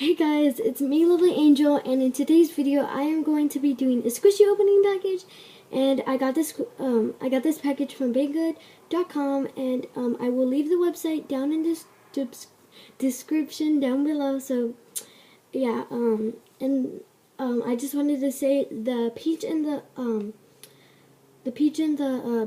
Hey guys, it's me, Lovely Angel, and in today's video, I am going to be doing a squishy opening package. And I got this package from Banggood.com, and I will leave the website down in this description down below. So yeah, I just wanted to say the peach and the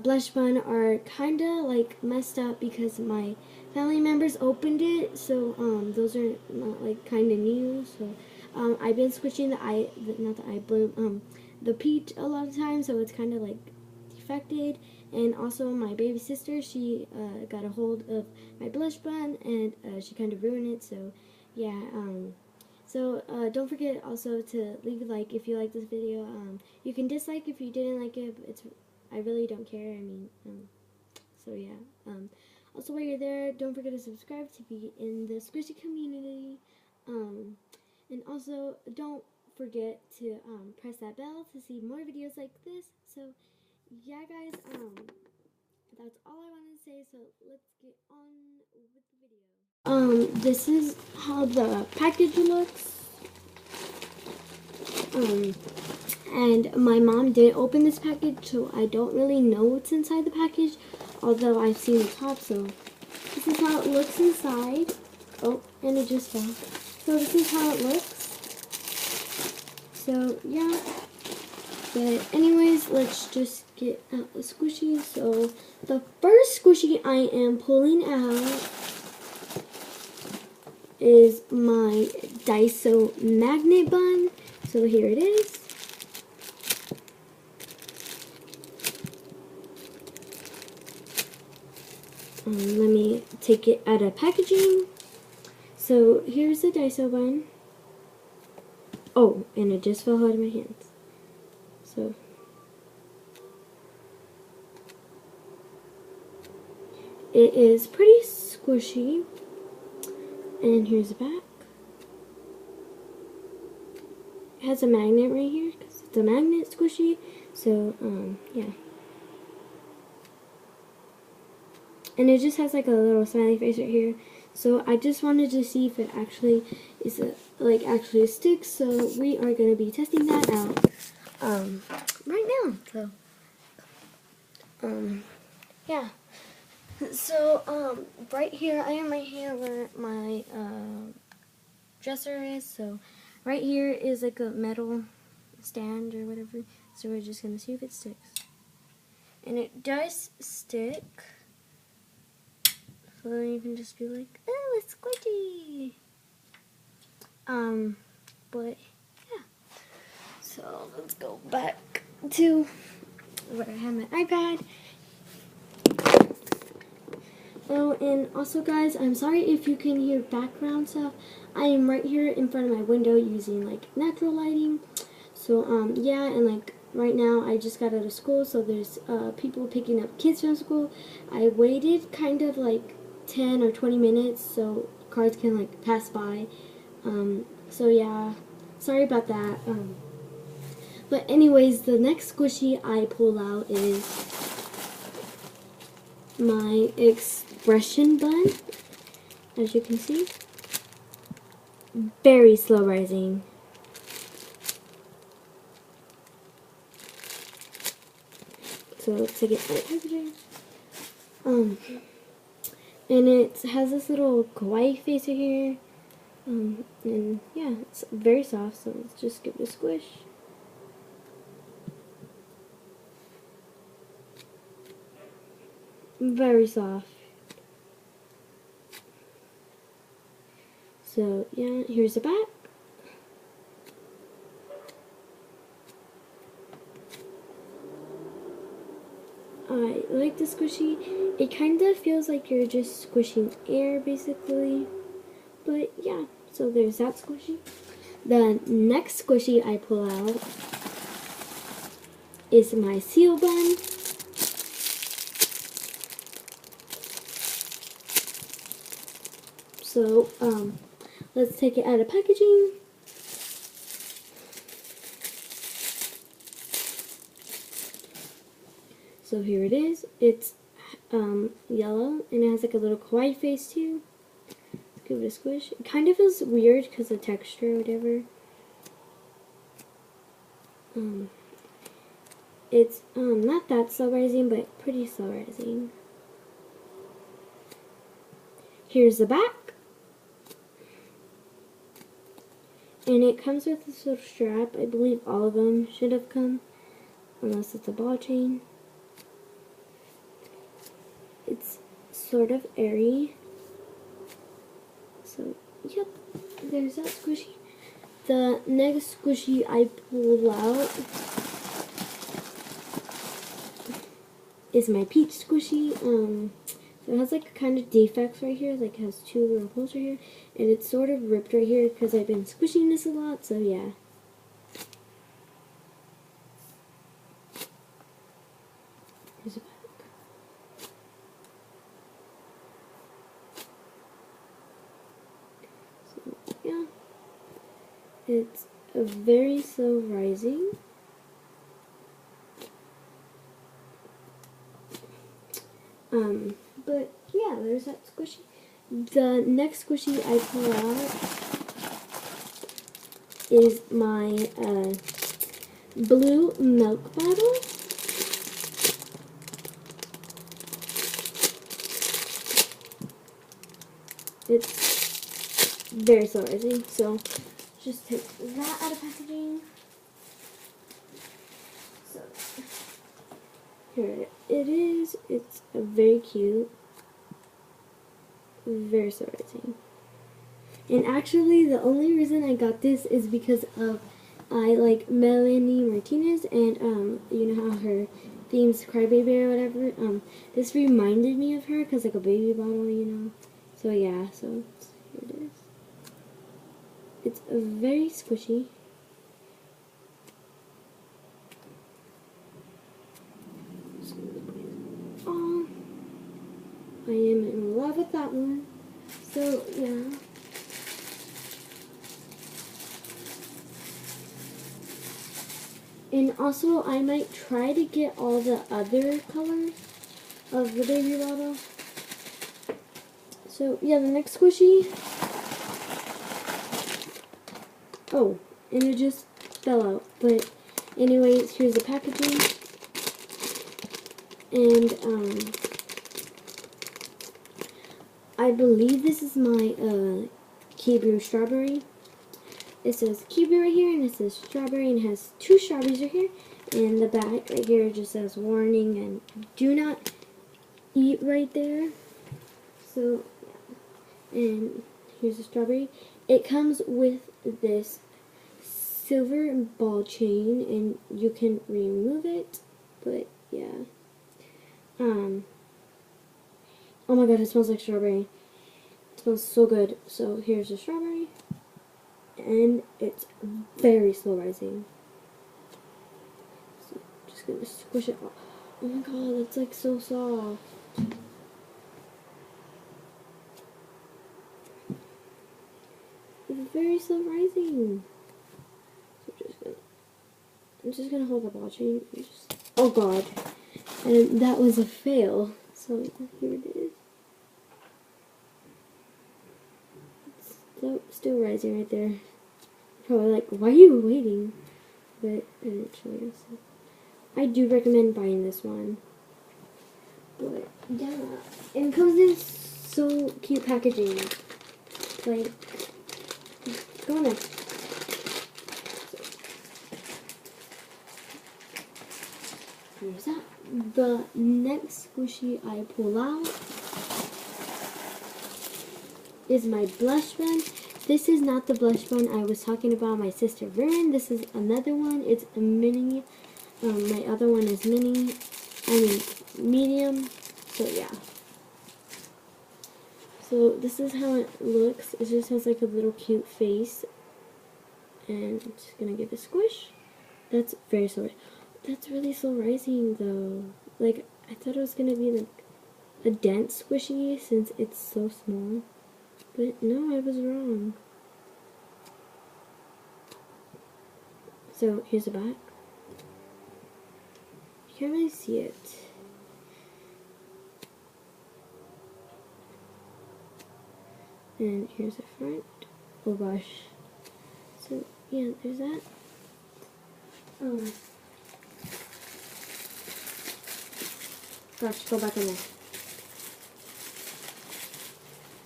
blush bun are kinda like messed up because my family members opened it, so those are not like kinda new. So I've been switching the peach a lot of times, so it's kinda like defected. And also my baby sister, she got a hold of my blush bun and she kind of ruined it. So yeah, don't forget also to leave a like if you like this video. You can dislike if you didn't like it, but I really don't care. I mean, so yeah. Also, while you're there, don't forget to subscribe to be in the squishy community. And also, don't forget to press that bell to see more videos like this. So yeah, guys. That's all I wanted to say. So let's get on with the video. This is how the package looks. And my mom didn't open this package, so I don't really know what's inside the package, although I've seen the top. So this is how it looks inside. Oh, and it just fell. So this is how it looks. So yeah, but anyways, let's just get out the squishy. So the first squishy I am pulling out is my Daiso magnet bun. So here it is. Let me take it out of packaging. So here's the Daiso bun. Oh, and it just fell out of my hands. So it is pretty squishy. And here's the back. It has a magnet right here because it's a magnet squishy. So yeah. And it just has like a little smiley face right here. So I just wanted to see if it actually is actually sticks. So we are gonna be testing that out right now. So yeah. So right here, I am right here where my dresser is. So right here is like a metal stand or whatever. So we're just gonna see if it sticks. And it does stick. So then you can just be like, oh, it's squishy. But yeah. So let's go back to where I have my iPad. Oh, and also guys, I'm sorry if you can hear background stuff. I am right here in front of my window using like natural lighting. So yeah, and like right now I just got out of school, so there's people picking up kids from school. I waited kind of like 10 or 20 minutes so cars can like pass by. So yeah, sorry about that. But anyways, the next squishy I pull out is my expression bun. As you can see, very slow rising. So let's take it out of packaging. And it has this little kawaii face right here. And yeah, it's very soft, so let's just give it a squish. Very soft. So yeah, here's the back. I like the squishy. It kind of feels like you're just squishing air basically. But yeah, so there's that squishy. The next squishy I pull out is my seal bun. So let's take it out of packaging. So here it is. It's yellow and it has like a little kawaii face too. give it a squish. It kind of feels weird because the texture or whatever. It's not that slow rising, but pretty slow rising. Here's the back. And it comes with this little strap. I believe all of them should have come, unless it's a ball chain. It's sort of airy. So, yep, there's that squishy. The next squishy I pulled out is my peach squishy. So it has like kind of defects right here, like it has two little holes right here, and it's sort of ripped right here because I've been squishing this a lot, so yeah. Here's a back. So yeah, it's a very slow rising. But yeah, there's that squishy. The next squishy I pull out is my blue milk bottle. It's very slow rising, so just take that out of packaging. So here it is. It's very cute. Very slow rising. And actually, the only reason I got this is because of I like Melanie Martinez, and you know how her theme's crybaby or whatever. This reminded me of her because like a baby bottle, you know. So yeah, so here it is. It's very squishy. Oh, I am in love with that one. So yeah. And also, I might try to get all the other colors of the baby bottle. So, yeah, the next squishy. Oh, and it just fell out. But, anyways, here's the packaging. And, I believe this is my, Key strawberry. It says kiwi right here, and it says strawberry, and it has two strawberries right here. And the back right here just says warning and do not eat right there. So, yeah. And here's the strawberry. It comes with this silver ball chain, and you can remove it. But, yeah. Oh my god, it smells like strawberry. It smells so good. So, here's the strawberry. And it's very slow rising. So just gonna squish it off. Oh my god, it's like so soft. It's very slow rising. So I'm just gonna hold the ball chain and just, oh god. And that was a fail. So here it is. It's still rising right there. Probably like, why are you waiting? But I didn't show you. So I do recommend buying this one. But yeah, and it comes in so cute packaging. Like, go on. Here's that. The next squishy I pull out is my blush pen. This is not the blush one I was talking about my sister ruined. This is another one. It's a mini. My other one is medium. So yeah. So this is how it looks. It just has like a little cute face. And I'm just gonna give it a squish. That's very slow. That's really slow rising though. Like, I thought it was gonna be like a dense squishy since it's so small. But no, I was wrong. So here's the back. You can't really see it. And here's the front. Oh gosh. So yeah, there's that. Gosh, go back in there.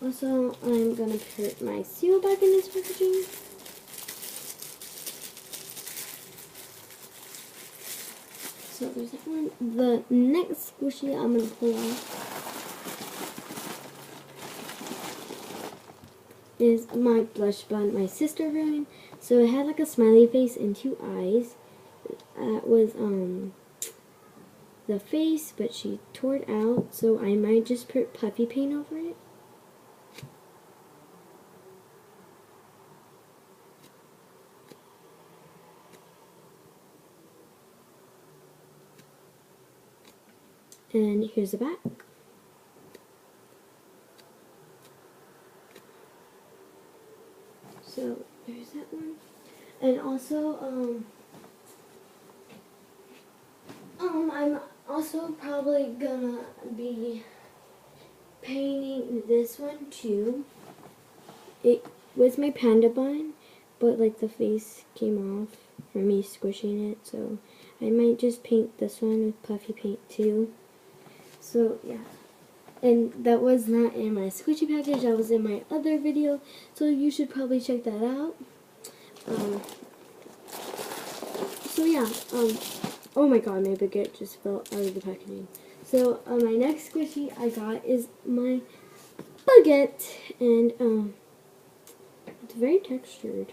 Also, I'm gonna put my seal back in this packaging. So there's that one. The next squishy I'm gonna pull out is my blush bun my sister ruined. So it had like a smiley face and 2 eyes. That was the face, but she tore it out, so I might just put puffy paint over it. And here's the back. So there's that one. And also, I'm also probably gonna be painting this one too. It was my panda bun, but like the face came off from me squishing it, so I might just paint this one with puffy paint too. So yeah. And that was not in my squishy package, that was in my other video, so you should probably check that out. So yeah, oh my god, my baguette just fell out of the packaging. So my next squishy I got is my baguette, and it's very textured.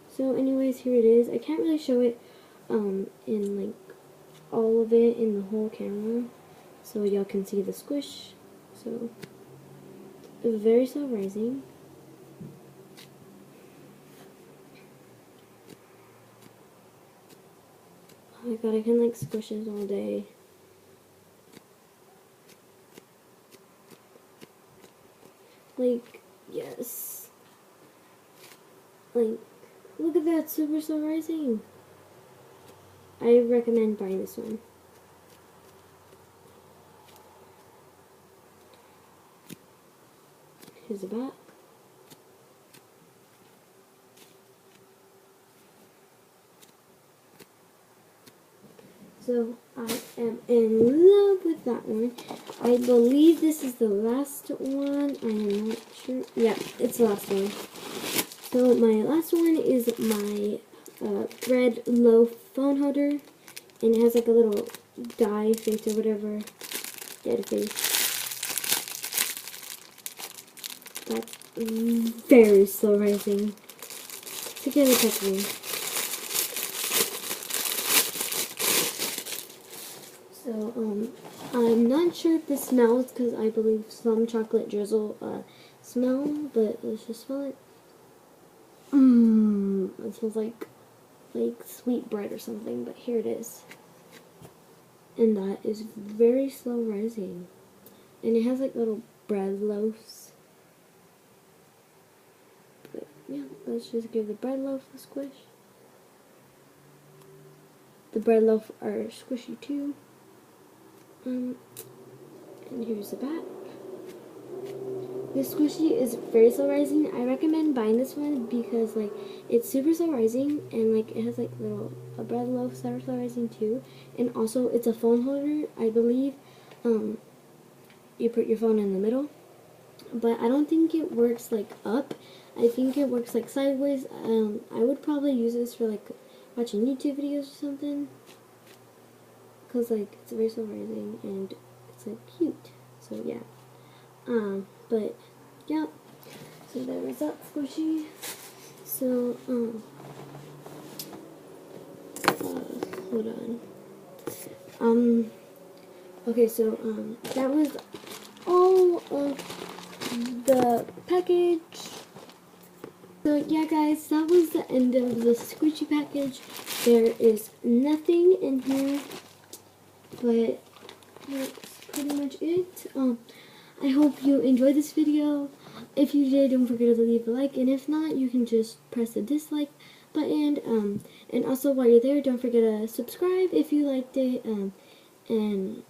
So anyways, here it is. I can't really show it in like all of it in the whole camera, so y'all can see the squish. So it's very slow rising. Oh my god, I can like squish this all day. Like, yes. Like, look at that, super slow rising. I recommend buying this one. Here's the back. So I am in love with that one. I believe this is the last one. I am not sure. Yeah, it's the last one. So my last one is my bread loaf phone holder, and it has like a little die face or whatever, dead face. That's very slow rising. Together packaging. So I'm not sure if this smells because I believe some chocolate drizzle smell, but let's just smell it. It smells like sweet bread or something, but here it is. And that is very slow rising. And it has like little bread loaves. But yeah, let's just give the bread loaf a squish. The bread loaf are squishy too. And here's the back. This squishy is very slow rising. I recommend buying this one because like it's super slow rising, and like it has like little bread loaves that are slow rising too. And also it's a phone holder. I believe you put your phone in the middle, but I don't think it works like up. I think it works like sideways. I would probably use this for like watching YouTube videos or something, cause like it's very slow rising and it's like cute. So yeah. But yeah, so there was that squishy. So hold on. Okay, so that was all of the package. So yeah guys, that was the end of the squishy package. There is nothing in here, but that's pretty much it. I hope you enjoyed this video. If you did, don't forget to leave a like, and if not, you can just press the dislike button. And also while you're there, don't forget to subscribe if you liked it, and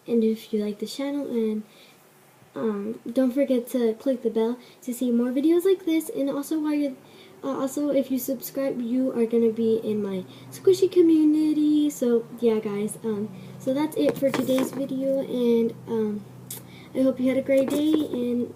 if you like the channel, and don't forget to click the bell to see more videos like this. And also, while you're also, if you subscribe, you are gonna be in my squishy community. So yeah, guys. So that's it for today's video, and I hope you had a great day, and